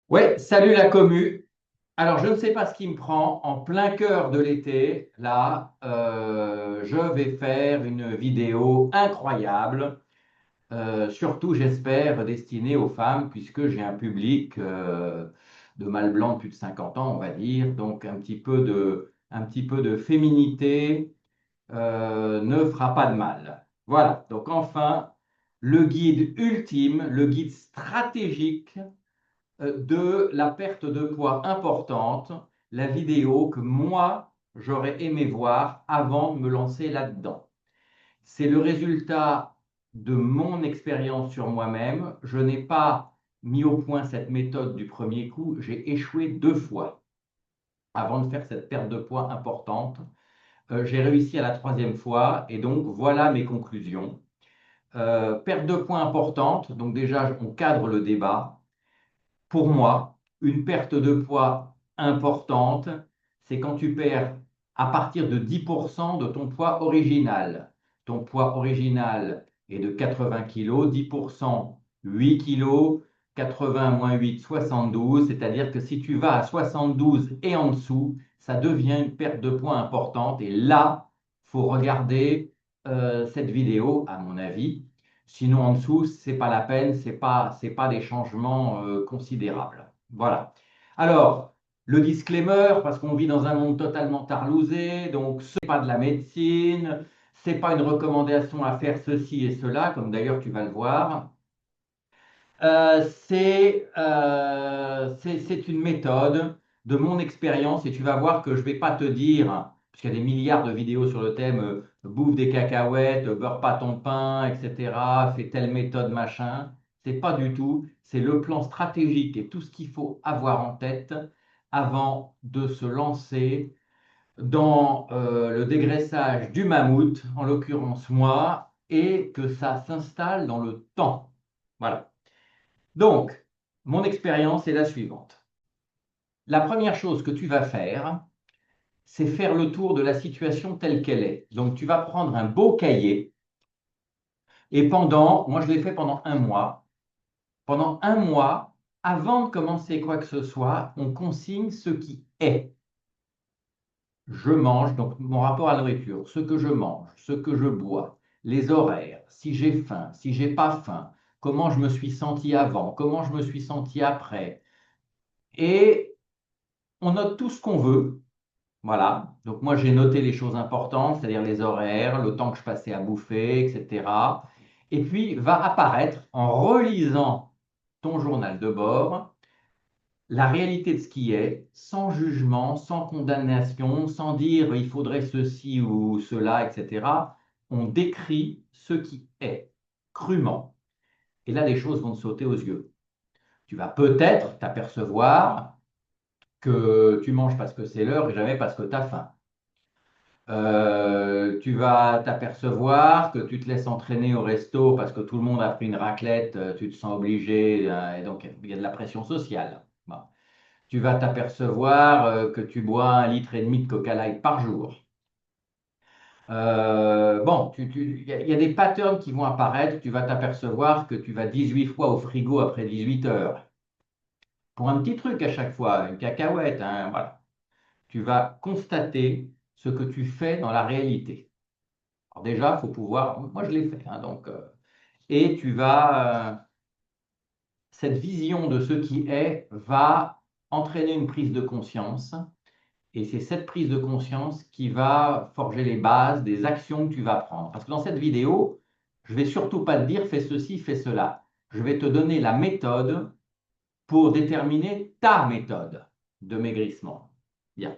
Ouais, salut la commu. Alors, je ne sais pas ce qui me prend. En plein cœur de l'été, là, je vais faire une vidéo incroyable. Surtout, j'espère, destinée aux femmes, puisque j'ai un public de mâles blancs de plus de 50 ans, on va dire. Donc, un petit peu de féminité ne fera pas de mal. Voilà. Donc, enfin, le guide ultime, le guide stratégique de la perte de poids importante, la vidéo que moi, j'aurais aimé voir avant de me lancer là-dedans. C'est le résultat de mon expérience sur moi-même. Je n'ai pas mis au point cette méthode du premier coup. J'ai échoué 2 fois avant de faire cette perte de poids importante. J'ai réussi à la troisième fois et donc voilà mes conclusions. Perte de poids importante, donc déjà on cadre le débat. Pour moi, une perte de poids importante, c'est quand tu perds à partir de 10% de ton poids original. Ton poids original est de 80 kg, 10%, 8 kg, 80 moins 8, 72. C'est-à-dire que si tu vas à 72 et en dessous, ça devient une perte de poids importante. Et là, il faut regarder cette vidéo, à mon avis. Sinon, en dessous, c'est pas la peine, c'est pas des changements considérables. Voilà. Alors, le disclaimer, parce qu'on vit dans un monde totalement tarlousé, donc ce n'est pas de la médecine, c'est pas une recommandation à faire ceci et cela, comme d'ailleurs tu vas le voir. C'est une méthode de mon expérience et tu vas voir que je ne vais pas te dire, puisqu'il y a des milliards de vidéos sur le thème, bouffe des cacahuètes, beurre pas ton pain, etc., fais telle méthode, machin. C'est pas du tout. C'est le plan stratégique et tout ce qu'il faut avoir en tête avant de se lancer dans le dégraissage du mammouth, en l'occurrence moi, et que ça s'installe dans le temps. Voilà. Donc, mon expérience est la suivante. La première chose que tu vas faire, c'est faire le tour de la situation telle qu'elle est. Donc, tu vas prendre un beau cahier et moi je l'ai fait pendant un mois, avant de commencer quoi que ce soit, on consigne ce qui est. Je mange, donc mon rapport à la nourriture, ce que je mange, ce que je bois, les horaires, si j'ai faim, si j'ai pas faim, comment je me suis senti avant, comment je me suis senti après. Et on note tout ce qu'on veut. Voilà. Donc moi, j'ai noté les choses importantes, c'est-à-dire les horaires, le temps que je passais à bouffer, etc. Et puis va apparaître, en relisant ton journal de bord, la réalité de ce qui est, sans jugement, sans condamnation, sans dire il faudrait ceci ou cela, etc. On décrit ce qui est, crûment. Et là, les choses vont te sauter aux yeux. Tu vas peut-être t'apercevoir que tu manges parce que c'est l'heure et jamais parce que tu as faim. Tu vas t'apercevoir que tu te laisses entraîner au resto parce que tout le monde a pris une raclette, tu te sens obligé, et donc il y a de la pression sociale. Bon. Tu vas t'apercevoir que tu bois 1,5 litre de Coca Light par jour. Bon, il y a des patterns qui vont apparaître. Tu vas t'apercevoir que tu vas 18 fois au frigo après 18 heures. Pour un petit truc à chaque fois, une cacahuète, hein, voilà. Tu vas constater ce que tu fais dans la réalité. Alors déjà, il faut pouvoir, moi je l'ai fait, hein, donc, et cette vision de ce qui est va entraîner une prise de conscience, et c'est cette prise de conscience qui va forger les bases des actions que tu vas prendre. Parce que dans cette vidéo, je vais surtout pas te dire fais ceci, fais cela. Je vais te donner la méthode pour déterminer ta méthode de maigrissement. Bien.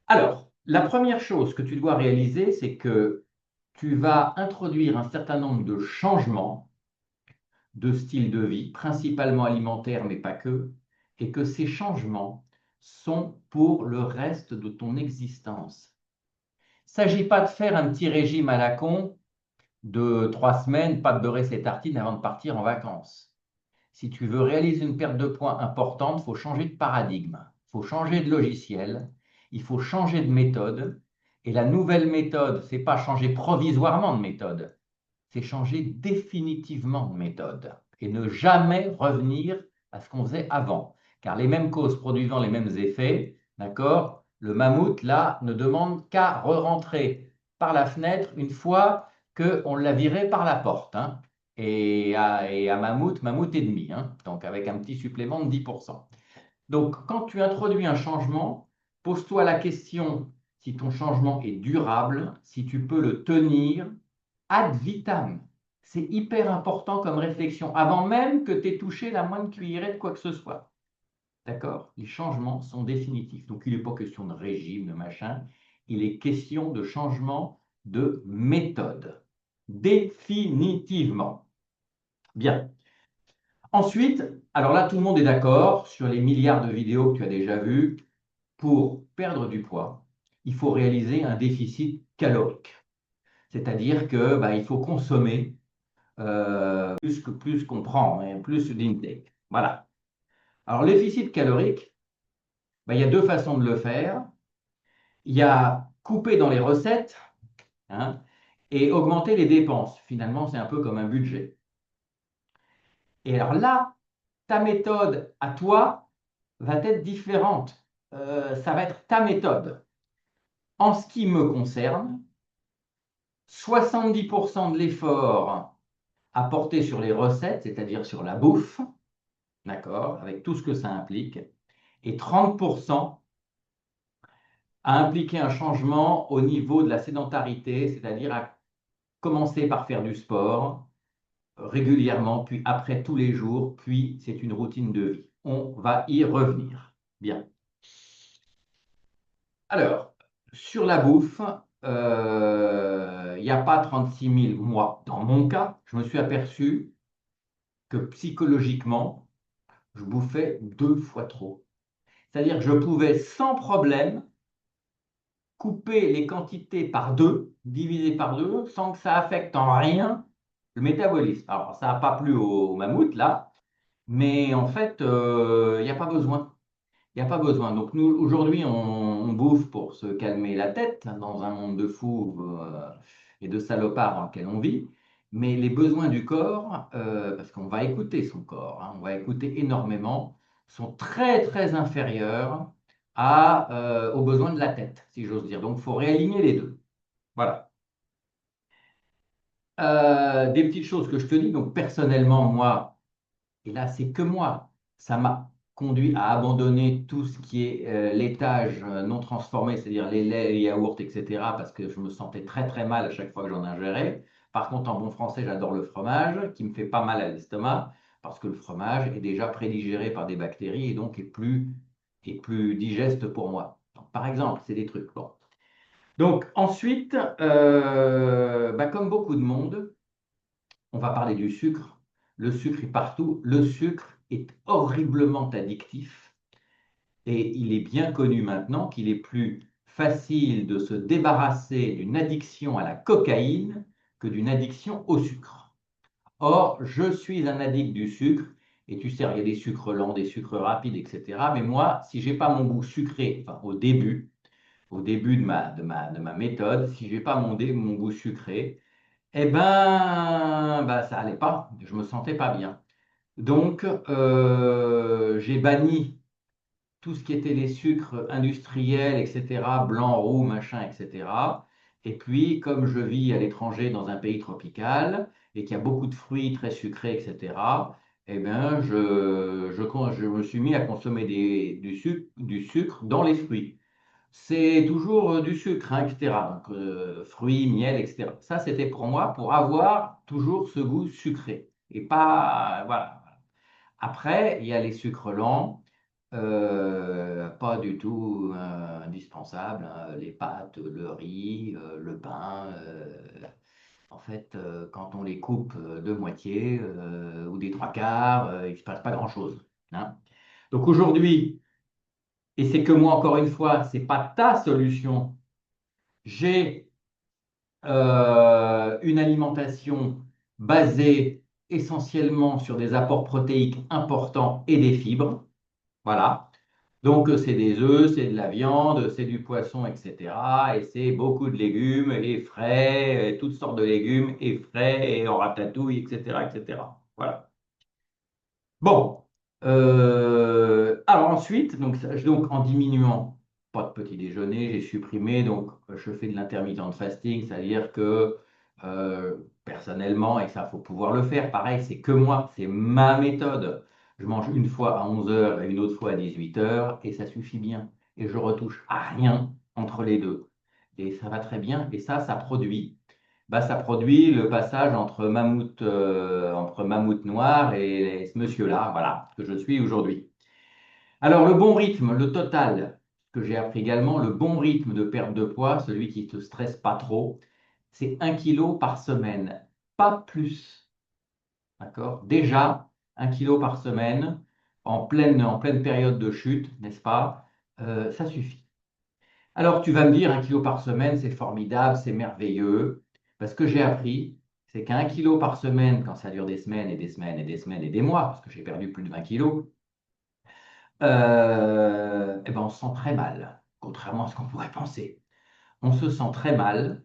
Alors, la première chose que tu dois réaliser, c'est que tu vas introduire un certain nombre de changements de style de vie, principalement alimentaire, mais pas que, et que ces changements sont pour le reste de ton existence. Il ne s'agit pas de faire un petit régime à la con de 3 semaines, pas de beurrer ses tartines avant de partir en vacances. Si tu veux réaliser une perte de poids importante, il faut changer de paradigme, il faut changer de logiciel, il faut changer de méthode. Et la nouvelle méthode, c'est pas changer provisoirement de méthode, c'est changer définitivement de méthode et ne jamais revenir à ce qu'on faisait avant. Car les mêmes causes produisant les mêmes effets, d'accord, le mammouth, là, ne demande qu'à re-rentrer par la fenêtre une fois qu'on l'a viré par la porte, hein. Et à mammouth, mammouth et demi, hein, donc avec un petit supplément de 10%. Donc, quand tu introduis un changement, pose-toi la question si ton changement est durable, si tu peux le tenir ad vitam. C'est hyper important comme réflexion, avant même que tu aies touché la moindre cuillerée de quoi que ce soit. D'accord? Les changements sont définitifs. Donc, il n'est pas question de régime, de machin. Il est question de changement de méthode. Définitivement. Bien. Ensuite, alors là, tout le monde est d'accord sur les milliards de vidéos que tu as déjà vues. Pour perdre du poids, il faut réaliser un déficit calorique. C'est-à-dire que il faut consommer plus qu'on prend, hein, plus d'intake. Voilà. Alors, le déficit calorique, il y a deux façons de le faire. Il y a couper dans les recettes, hein, et augmenter les dépenses. Finalement, c'est un peu comme un budget. Et alors là, ta méthode à toi va être différente. Ça va être ta méthode. En ce qui me concerne, 70% de l'effort à porter sur les recettes, c'est-à-dire sur la bouffe, d'accord, avec tout ce que ça implique, et 30% à impliquer un changement au niveau de la sédentarité, c'est-à-dire à commencer par faire du sport régulièrement, puis après tous les jours, puis c'est une routine de vie. On va y revenir. Bien. Alors, sur la bouffe, il n'y a pas 36 000 mois. Dans mon cas, je me suis aperçu que psychologiquement, je bouffais 2 fois trop. C'est-à-dire que je pouvais sans problème couper les quantités par deux, diviser par deux, sans que ça affecte en rien le métabolisme. Alors, ça n'a pas plu au mammouth, là, mais en fait, il n'y a pas besoin. Il n'y a pas besoin. Donc nous, aujourd'hui, on bouffe pour se calmer la tête dans un monde de fous et de salopards dans lequel on vit. Mais les besoins du corps, parce qu'on va écouter son corps, hein, on va écouter énormément, sont très très inférieurs aux besoins de la tête, si j'ose dire. Donc il faut réaligner les deux. Voilà. Des petites choses que je te dis. Donc personnellement, moi, et là, c'est que moi. Ça m'a conduit à abandonner tout ce qui est laitage non transformé, c'est-à-dire les laits, les yaourts, etc., parce que je me sentais très très mal à chaque fois que j'en ingérais. Par contre, en bon français, j'adore le fromage, qui me fait pas mal à l'estomac, parce que le fromage est déjà prédigéré par des bactéries et donc est plus digeste pour moi. Donc, par exemple, c'est des trucs. Bon. Donc ensuite, comme beaucoup de monde, on va parler du sucre. Le sucre est partout. Le sucre est horriblement addictif et il est bien connu maintenant qu'il est plus facile de se débarrasser d'une addiction à la cocaïne que d'une addiction au sucre. Or, je suis un addict du sucre et tu sais, il y a des sucres lents, des sucres rapides, etc. Mais moi, si j'ai pas mon goût sucré, enfin au début de ma méthode, si j'ai pas mon goût sucré, eh ben, ça allait pas. Je me sentais pas bien. Donc, j'ai banni tout ce qui était les sucres industriels, etc., blanc, roux, machin, etc. Et puis, comme je vis à l'étranger dans un pays tropical et qu'il y a beaucoup de fruits très sucrés, etc., eh ben, je me suis mis à consommer du sucre dans les fruits. C'est toujours du sucre, hein, etc. Donc, fruits, miel, etc. Ça, c'était pour moi pour avoir toujours ce goût sucré. Et pas, voilà. Après, il y a les sucres lents, pas du tout indispensables, hein, les pâtes, le riz, le pain. En fait, quand on les coupe de moitié ou des trois quarts, il ne se passe pas grand-chose, hein. Donc aujourd'hui, et c'est que moi, encore une fois, ce n'est pas ta solution. J'ai une alimentation basée essentiellement sur des apports protéiques importants et des fibres. Voilà. Donc, c'est des œufs, c'est de la viande, c'est du poisson, etc. Et c'est beaucoup de légumes et frais, et toutes sortes de légumes et frais et en ratatouille, etc., etc. Voilà. Bon. Alors ensuite, donc en diminuant, pas de petit déjeuner, j'ai supprimé, donc je fais de l'intermittent fasting, c'est-à-dire que personnellement, et ça faut pouvoir le faire, pareil, c'est que moi, c'est ma méthode. Je mange une fois à 11 heures et une autre fois à 18 heures et ça suffit bien. Et je retouche à rien entre les deux. Et ça va très bien, et ça produit. Bah, ça produit le passage entre mammouth noir et ce monsieur-là, voilà, que je suis aujourd'hui. Alors, le bon rythme, le total, que j'ai appris également, le bon rythme de perte de poids, celui qui ne te stresse pas trop, c'est 1 kilo par semaine, pas plus. D'accord? Déjà, 1 kilo par semaine, en pleine période de chute, n'est-ce pas? Ça suffit. Alors, tu vas me dire, 1 kilo par semaine, c'est formidable, c'est merveilleux. Parce que j'ai appris, c'est qu'1 kilo par semaine, quand ça dure des semaines et des semaines et des semaines et des mois, parce que j'ai perdu plus de 20 kilos, eh ben on se sent très mal, contrairement à ce qu'on pourrait penser. On se sent très mal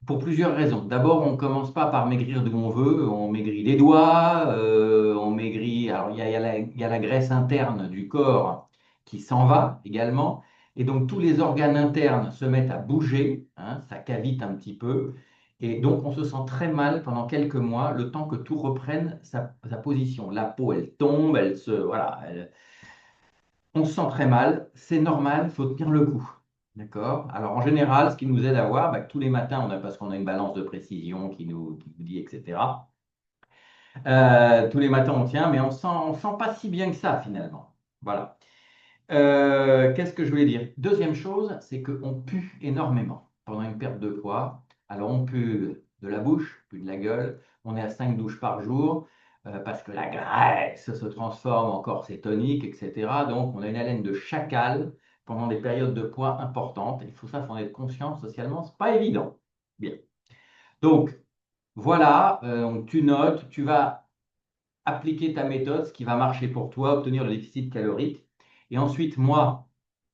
pour plusieurs raisons. D'abord, on ne commence pas par maigrir d'où on veut, on maigrit les doigts, on maigrit. Alors, il y a la graisse interne du corps qui s'en va également. Et donc, tous les organes internes se mettent à bouger, hein, ça cavite un petit peu. Et donc, on se sent très mal pendant quelques mois, le temps que tout reprenne sa position. La peau, elle tombe, voilà, on se sent très mal, c'est normal, il faut tenir le coup. D'accord? Alors en général, ce qui nous aide à voir, bah, que tous les matins, parce qu'on a une balance de précision qui nous dit, etc. Tous les matins, on tient, mais on sent pas si bien que ça finalement. Voilà. Qu'est-ce que je voulais dire? Deuxième chose, c'est qu'on pue énormément pendant une perte de poids. Alors, on pue de la bouche, pue de la gueule. On est à 5 douches par jour parce que la graisse se transforme en corps cétonique, etc. Donc, on a une haleine de chacal pendant des périodes de poids importantes. Il faut ça, faut en être conscient socialement, c'est pas évident. Bien. Donc, voilà, tu notes, tu vas appliquer ta méthode, ce qui va marcher pour toi, obtenir le déficit calorique. Et ensuite, moi,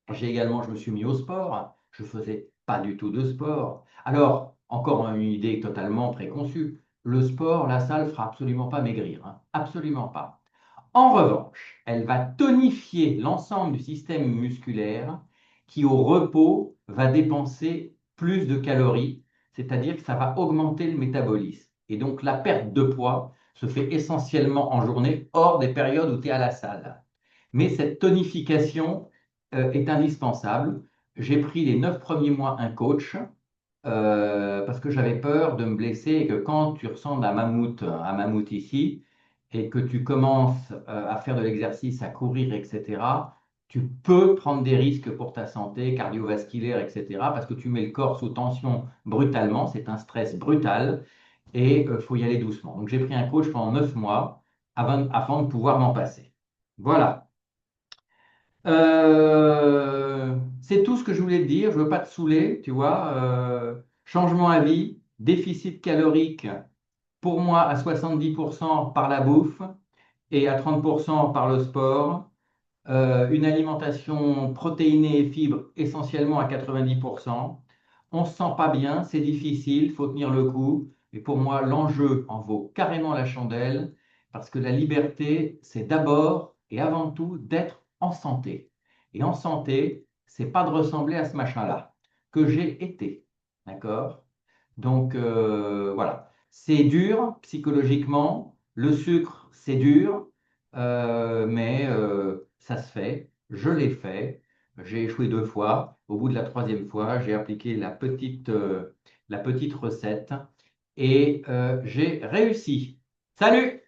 je me suis mis au sport. Je faisais pas du tout de sport. Alors, encore une idée totalement préconçue. Le sport, la salle, fera absolument pas maigrir, hein. Absolument pas. En revanche, elle va tonifier l'ensemble du système musculaire qui, au repos, va dépenser plus de calories, c'est-à-dire que ça va augmenter le métabolisme. Et donc, la perte de poids se fait essentiellement en journée, hors des périodes où tu es à la salle. Mais cette tonification est indispensable. J'ai pris les 9 premiers mois un coach parce que j'avais peur de me blesser et que quand tu ressembles à mammouth ici, et que tu commences à faire de l'exercice, à courir, etc., tu peux prendre des risques pour ta santé cardiovasculaire, etc., parce que tu mets le corps sous tension brutalement, c'est un stress brutal, et il faut y aller doucement. Donc j'ai pris un coach pendant 9 mois avant de pouvoir m'en passer. Voilà. C'est tout ce que je voulais te dire. Je ne veux pas te saouler, tu vois. Changement à vie, déficit calorique, pour moi à 70% par la bouffe et à 30% par le sport. Une alimentation protéinée et fibres essentiellement à 90%. On ne se sent pas bien, c'est difficile, il faut tenir le coup. Et pour moi, l'enjeu en vaut carrément la chandelle parce que la liberté, c'est d'abord et avant tout d'être en santé. Et en santé, c'est pas de ressembler à ce machin-là que j'ai été. D'accord? Donc voilà, c'est dur psychologiquement. Le sucre, c'est dur, mais ça se fait. Je l'ai fait. J'ai échoué 2 fois. Au bout de la troisième fois, j'ai appliqué la petite recette et j'ai réussi. Salut!